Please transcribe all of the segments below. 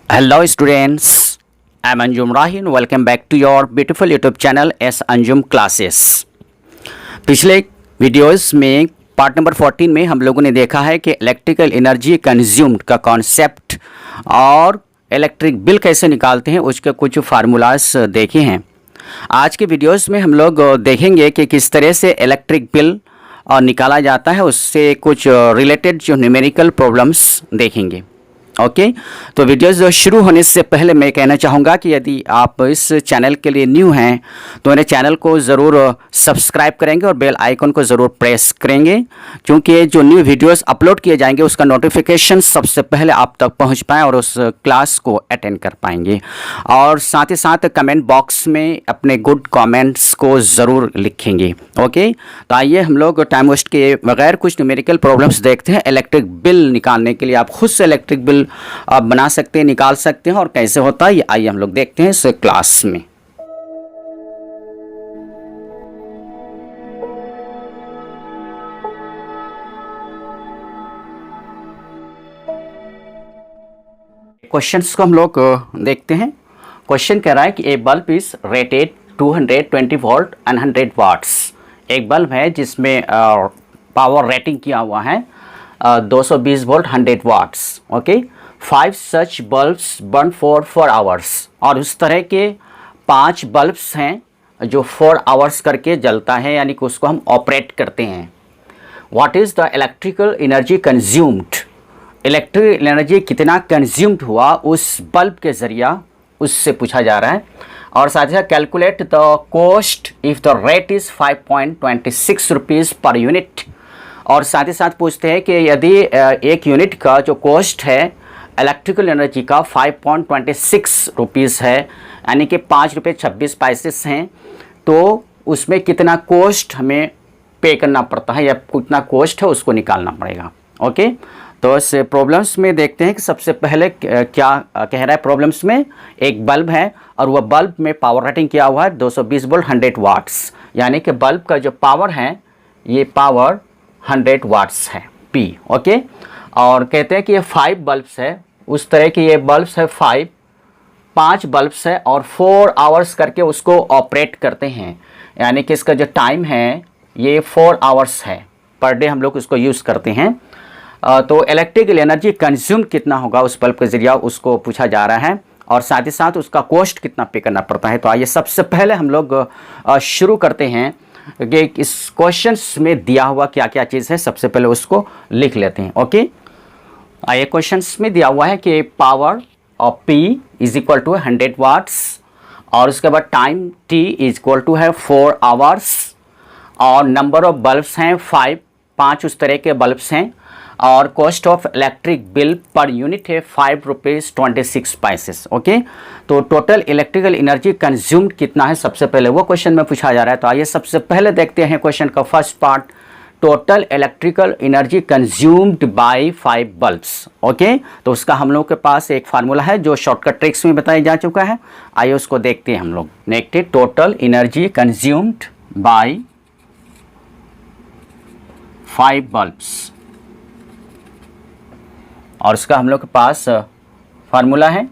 Hello students, I am Anjum Rahin. Welcome back to your beautiful YouTube channel S Anjum Classes. पिछले videos में part number 14 में हम लोगों ने देखा है कि इलेक्ट्रिकल एनर्जी कंज्यूम्ड का कॉन्सेप्ट और इलेक्ट्रिक बिल कैसे निकालते हैं उसके कुछ फार्मूलाज देखे हैं। आज के वीडियोस में हम लोग देखेंगे कि किस तरह से इलेक्ट्रिक बिल निकाला जाता है, उससे कुछ रिलेटेड जो न्यूमेरिकल प्रॉब्लम्स देखेंगे। ओके तो वीडियोस शुरू होने से पहले मैं कहना चाहूँगा कि यदि आप इस चैनल के लिए न्यू हैं तो मेरे चैनल को ज़रूर सब्सक्राइब करेंगे और बेल आइकन को ज़रूर प्रेस करेंगे, क्योंकि जो न्यू वीडियोस अपलोड किए जाएंगे उसका नोटिफिकेशन सबसे पहले आप तक पहुंच पाए और उस क्लास को अटेंड कर पाएंगे। और साथ ही साथ कमेंट बॉक्स में अपने गुड कमेंट्स को ज़रूर लिखेंगे। ओके तो आइए हम लोग टाइम वेस्ट के बगैर कुछ न्यूमेरिकल प्रॉब्लम्स देखते हैं। इलेक्ट्रिक बिल निकालने के लिए आप खुद से इलेक्ट्रिक बिल आप बना सकते हैं, निकाल सकते हैं, और कैसे होता है ये आइए हम लोग देखते हैं इस क्लास में। क्वेश्चंस को हम लोग देखते हैं। क्वेश्चन कह रहा है कि a bulb is rated 220 volt and 100 watts. एक बल्ब है जिसमें पावर रेटिंग किया हुआ है 220 volt 100 watts. Okay 5 such bulbs burn for 4 hours. और उस तरह के 5 बल्ब्स हैं जो 4 आवर्स करके जलता है, यानी कि उसको हम ऑपरेट करते हैं। What is the electrical energy consumed. Electrical energy कितना कंज्यूम्ड हुआ उस बल्ब के ज़रिया, उससे पूछा जा रहा है। और साथ ही साथ calculate the cost if the rate is 5.26 rupees per unit. और साथ ही साथ पूछते हैं कि यदि एक यूनिट का जो कॉस्ट है इलेक्ट्रिकल एनर्जी का 5.26 रुपीज़ है, यानी कि 5 रुपये 26 पैसे हैं, तो उसमें कितना कॉस्ट हमें पे करना पड़ता है या कितना कॉस्ट है उसको निकालना पड़ेगा। ओके तो इस प्रॉब्लम्स में देखते हैं कि सबसे पहले क्या कह रहा है। प्रॉब्लम्स में एक बल्ब है और वह बल्ब में पावर रेटिंग किया हुआ है 220 वोल्ट 100 वाट्स, यानी कि बल्ब का जो पावर है ये पावर 100 वाट्स है P। ओके और कहते हैं कि ये 5 बल्ब्स है, उस तरह के ये बल्ब्स है 5 बल्ब्स है और 4 आवर्स करके उसको ऑपरेट करते हैं, यानी कि इसका जो टाइम है ये 4 आवर्स है, पर डे हम लोग इसको यूज़ करते हैं। तो इलेक्ट्रिकल एनर्जी कंज्यूम कितना होगा उस बल्ब के ज़रिया उसको पूछा जा रहा है, और साथ ही साथ उसका कॉस्ट कितना पे करना पड़ता है। तो आइए सबसे पहले हम लोग शुरू करते हैं कि इस क्वेश्चंस में दिया हुआ क्या क्या चीज़ है, सबसे पहले उसको लिख लेते हैं। ओके आइए क्वेश्चंस में दिया हुआ है कि power of P is equal to 100 watts, और उसके बाद time T is equal to है 4 आवर्स, और नंबर ऑफ बल्ब्स हैं 5 उस तरह के बल्ब्स हैं, और cost of electric bill per unit है 5 रुपीज़ 26 पैसे। ओके तो टोटल इलेक्ट्रिकल एनर्जी कंज्यूम्ड कितना है सबसे पहले वो क्वेश्चन में पूछा जा रहा है। तो आइए सबसे पहले देखते हैं क्वेश्चन का first part, total electrical energy consumed by 5 bulbs. Okay तो उसका हम लोग के पास एक फार्मूला है जो शॉर्टकट ट्रिक्स में बताया जा चुका है, आइए उसको देखते हैं हम लोग। Next total energy consumed by 5 bulbs, और इसका हम लोग के पास फार्मूला है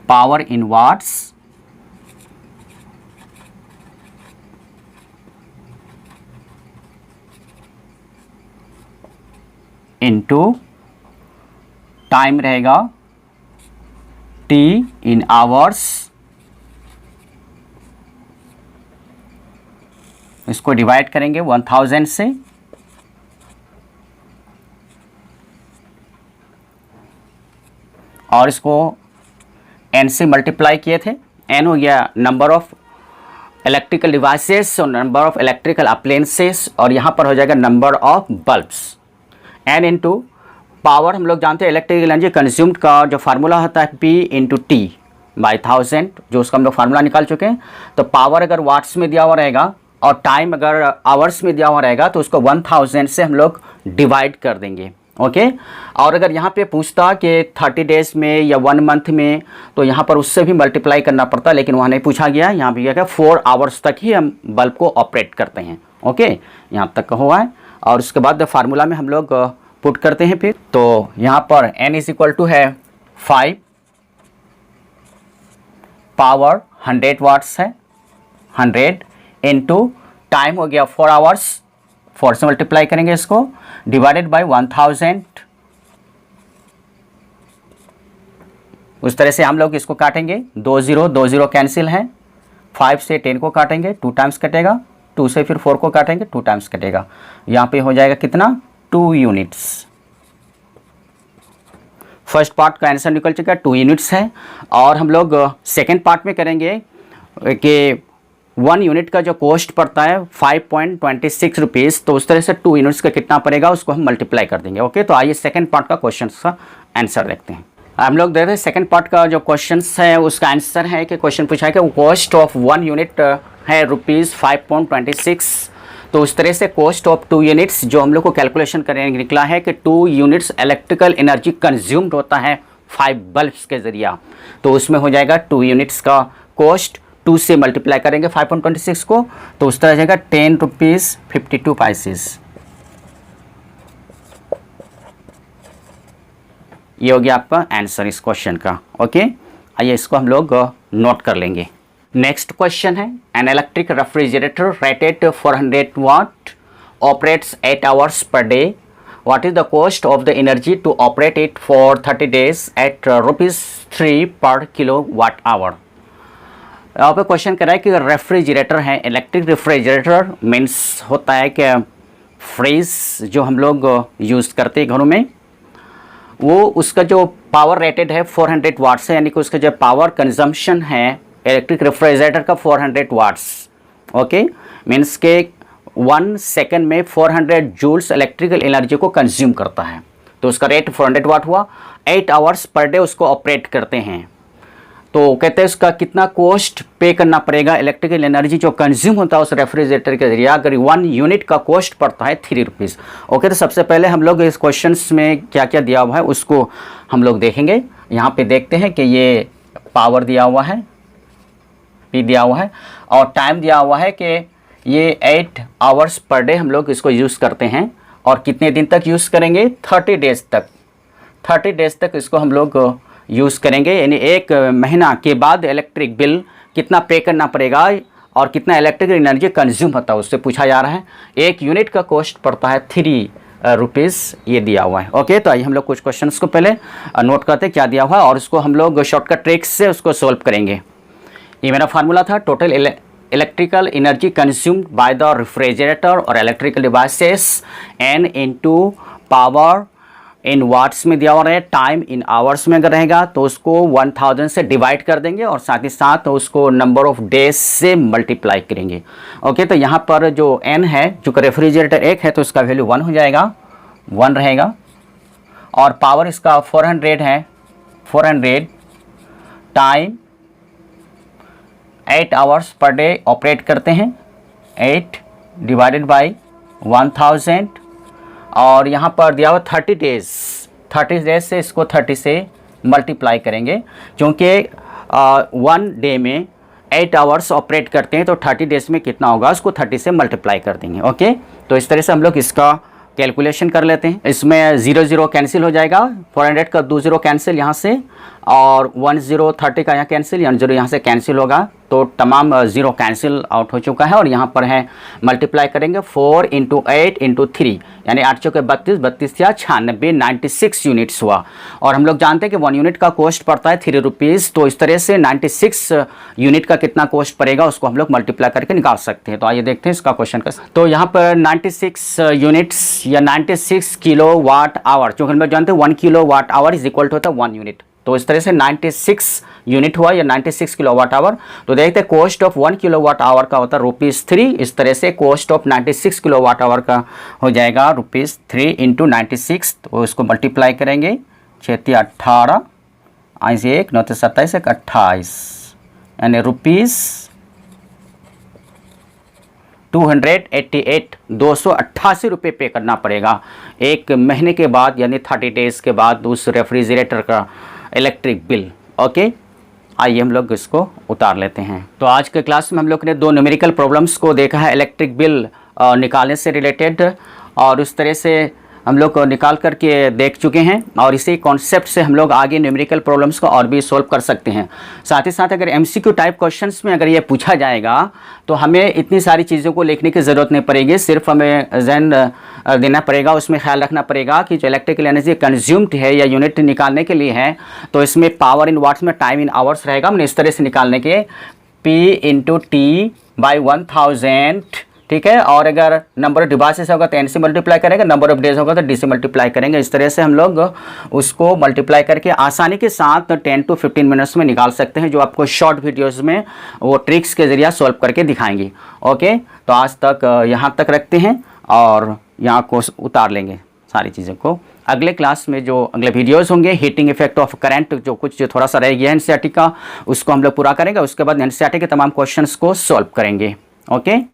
power in watts into time रहेगा T इन आवर्स, इसको डिवाइड करेंगे 1000 से, और इसको n से मल्टीप्लाई किए थे। n हो गया नंबर ऑफ इलेक्ट्रिकल डिवाइसेस और नंबर ऑफ इलेक्ट्रिकल अप्लायंसेस, और यहाँ पर हो जाएगा number of bulbs. n into power हम लोग जानते हैं इलेक्ट्रिकल एनर्जी कंज्यूम्ड का जो फार्मूला होता है P इंटू T बाई 1000, जो उसका हम लोग फार्मूला निकाल चुके हैं। तो पावर अगर वाट्स में दिया हुआ रहेगा और टाइम अगर आवर्स में दिया हुआ रहेगा तो उसको 1000 से हम लोग डिवाइड कर देंगे। ओके और अगर यहाँ पे पूछता कि 30 डेज़ में या 1 मंथ में, तो यहाँ पर उससे भी मल्टीप्लाई करना पड़ता, लेकिन वहाँ नहीं पूछा गया। यहाँ भी क्या 4 आवर्स तक ही हम बल्ब को ऑपरेट करते हैं। ओके यहाँ तक का हुआ है। और उसके बाद फार्मूला में हम लोग पुट करते हैं फिर। तो यहाँ पर n इज इक्वल टू है 5, पावर 100 वाट्स है, 100 इंटू टाइम हो गया 4 आवर्स, 4 से मल्टीप्लाई करेंगे इसको, डिवाइडेड बाय 1000। उस तरह से हम लोग इसको काटेंगे, 2 0 कैंसिल है, 5 से 10 को काटेंगे 2 टाइम्स कटेगा, 2 से फिर 4 को काटेंगे 2 टाइम्स कटेगा, यहाँ पे हो जाएगा कितना 2 यूनिट्स। फर्स्ट पार्ट का आंसर निकल चुका है, 2 यूनिट्स है। और हम लोग सेकेंड पार्ट में करेंगे कि 1 यूनिट का जो कॉस्ट पड़ता है 5.26 रुपीज़, तो उस तरह से 2 यूनिट्स का कितना पड़ेगा उसको हम मल्टीप्लाई कर देंगे। ओके, तो आइए सेकेंड पार्ट का क्वेश्चन का आंसर देखते हैं। हम लोग देखते हैं सेकेंड पार्ट का जो क्वेश्चन है उसका आंसर है कि क्वेश्चन पूछा है कि कॉस्ट ऑफ 1 यूनिट है रुपीज़ 5.26। तो उस तरह से कॉस्ट ऑफ 2 यूनिट्स जो हम लोग को कैलकुलेशन करने निकला है कि 2 यूनिट्स इलेक्ट्रिकल एनर्जी कंज्यूम्ड होता है 5 बल्ब्स के ज़रिया, तो उसमें हो जाएगा 2 यूनिट्स का कॉस्ट 2 से मल्टीप्लाई करेंगे 5.26 को, तो उस तरह जाएगा 10 रुपीज़ 52 पैसेस। ये हो गया आपका आंसर इस क्वेश्चन का। ओके, आइए इसको हम लोग नोट कर लेंगे। नेक्स्ट क्वेश्चन है, an electric refrigerator rated 400 watt operates 8 hours per day, what is the cost of the energy to operate it for 30 days at ₹3 per kilo watt our. यहाँ पे क्वेश्चन कर रहा है कि रेफ्रिजरेटर है, इलेक्ट्रिक रेफ्रिजरेटर मीन्स होता है कि फ्रिज जो हम लोग यूज़ करते हैं घरों में, वो उसका जो पावर रेटेड है 400 वाट्स है, यानी कि उसका जो पावर कंजम्पशन है इलेक्ट्रिक रेफ्रिजरेटर का 400 वाट्स। ओके, मीन्स के 1 सेकेंड में 400 जूल्स इलेक्ट्रिकल एनर्जी को कंज्यूम करता है, तो उसका रेट 400 वाट हुआ। 8 आवर्स पर डे उसको ऑपरेट करते हैं, तो कहते हैं उसका कितना कॉस्ट पे करना पड़ेगा, इलेक्ट्रिकल एनर्जी जो कंज्यूम होता है उस रेफ्रिजरेटर के जरिए, अगर 1 यूनिट का कॉस्ट पड़ता है 3 रुपीज़। ओके, तो सबसे पहले हम लोग इस क्वेश्चन में क्या क्या दिया हुआ है उसको हम लोग देखेंगे। यहाँ पे देखते हैं कि ये पावर दिया हुआ है, पी दिया हुआ है, और टाइम दिया हुआ है कि ये 8 आवर्स पर डे हम लोग इसको यूज़ करते हैं, और कितने दिन तक यूज़ करेंगे 30 डेज तक। 30 डेज तक इसको हम लोग यूज़ करेंगे, यानी 1 महीना के बाद इलेक्ट्रिक बिल कितना पे करना पड़ेगा और कितना इलेक्ट्रिकल एनर्जी कंज्यूम होता है उससे पूछा जा रहा है। 1 यूनिट का कॉस्ट पड़ता है 3 रुपीज़, ये दिया हुआ है। ओके, तो आइए हम लोग कुछ क्वेश्चंस को पहले नोट करते हैं क्या दिया हुआ है, और उसको हम लोग शॉर्टकट ट्रिक्स से उसको सॉल्व करेंगे। ये मेरा फार्मूला था, total electrical energy consumed by the refrigerator और electrical devices n into power in watts में दिया हुआ है, टाइम इन आवर्स में अगर रहेगा तो उसको 1000 से डिवाइड कर देंगे, और साथ ही साथ उसको नंबर ऑफ डेज से मल्टीप्लाई करेंगे। ओके, तो यहाँ पर जो n है, जो रेफ्रिजरेटर 1 है तो उसका वैल्यू 1 हो जाएगा, 1 रहेगा, और पावर इसका 400 है, 400 time 8 hours per day operate करते हैं, 8 डिवाइडेड बाई 1000, और यहाँ पर दिया हुआ 30 डेज, 30 डेज से इसको 30 से मल्टीप्लाई करेंगे, क्योंकि 1 डे में 8 आवर्स ऑपरेट करते हैं, तो 30 डेज में कितना होगा उसको 30 से मल्टीप्लाई कर देंगे। ओके, तो इस तरह से हम लोग इसका कैलकुलेशन कर लेते हैं। इसमें 0 0 कैंसिल हो जाएगा, 400 का 2 0 कैंसिल यहाँ से, और 1 0 30 का यहाँ कैंसिल, 1 0 यहाँ से कैंसिल होगा, तो तमाम 0 कैंसिल आउट हो चुका है। और यहाँ पर है मल्टीप्लाई करेंगे 4 इंटू 8 इंटू 3, यानी 8 चौके 32, 32 या 96, 96 यूनिट्स हुआ। और हम लोग जानते हैं कि 1 यूनिट का कॉस्ट पड़ता है 3 रुपीज़, तो इस तरह से 96 यूनिट का कितना कॉस्ट पड़ेगा उसको हम लोग मल्टीप्लाई करके निकाल सकते हैं। तो आइए देखते हैं इसका क्वेश्चन का। तो यहाँ पर 96 यूनिट्स या 96 किलो वाट आवर, क्योंकि हम लोग जानते हैं 1 kilo watt hour is equal to होता है 1 यूनिट, तो इस तरह से 96 यूनिट हुआ या 96 किलो वाट आवर। तो देखते हैं cost of 1 kilo watt hour का होता है ₹3, इस तरह से cost of 96 kilo watt hour का हो जाएगा ₹3 इंटू 96, तो इसको मल्टीप्लाई करेंगे, 6 18, 1 9 27 1 28, यानी ₹288 रुपये पे करना पड़ेगा 1 महीने के बाद, यानी 30 डेज़ के बाद उस रेफ्रिजरेटर का इलेक्ट्रिक बिल। ओके, आइए हम लोग इसको उतार लेते हैं। तो आज के क्लास में हम लोग ने 2 न्यूमेरिकल प्रॉब्लम्स को देखा है इलेक्ट्रिक बिल निकालने से रिलेटेड, और उस तरह से हम लोग निकाल करके देख चुके हैं और इसी कॉन्सेप्ट से हम लोग आगे न्यूमेरिकल प्रॉब्लम्स को और भी सॉल्व कर सकते हैं। साथ ही साथ अगर MCQ टाइप क्वेश्चंस में अगर ये पूछा जाएगा तो हमें इतनी सारी चीज़ों को लिखने की ज़रूरत नहीं पड़ेगी, सिर्फ हमें जहन देना पड़ेगा, उसमें ख्याल रखना पड़ेगा कि जो इलेक्ट्रिकल एनर्जी कंज्यूम्ड है या यूनिट निकालने के लिए है तो इसमें पावर इन वाट्स में टाइम इन आवर्स रहेगा। हमने इस तरह से निकालने के P × T/1000, ठीक है। और अगर नंबर ऑफ डिवाइसेस होगा तो N से मल्टीप्लाई करेंगे, नंबर ऑफ डेज होगा तो D से मल्टीप्लाई करेंगे। इस तरह से हम लोग उसको मल्टीप्लाई करके आसानी के साथ 10 to 15 मिनट्स में निकाल सकते हैं, जो आपको शॉर्ट वीडियोस में वो ट्रिक्स के ज़रिए सॉल्व करके दिखाएंगे। ओके, तो आज तक यहाँ तक रखते हैं और यहाँ को उतार लेंगे सारी चीज़ों को। अगले क्लास में जो अगले वीडियोस होंगे हीटिंग इफेक्ट ऑफ करंट, जो कुछ जो थोड़ा सा रह गया NCERT का, उसको हम लोग पूरा करेंगे। उसके बाद NCERT के तमाम क्वेश्चंस को सॉल्व करेंगे। ओके।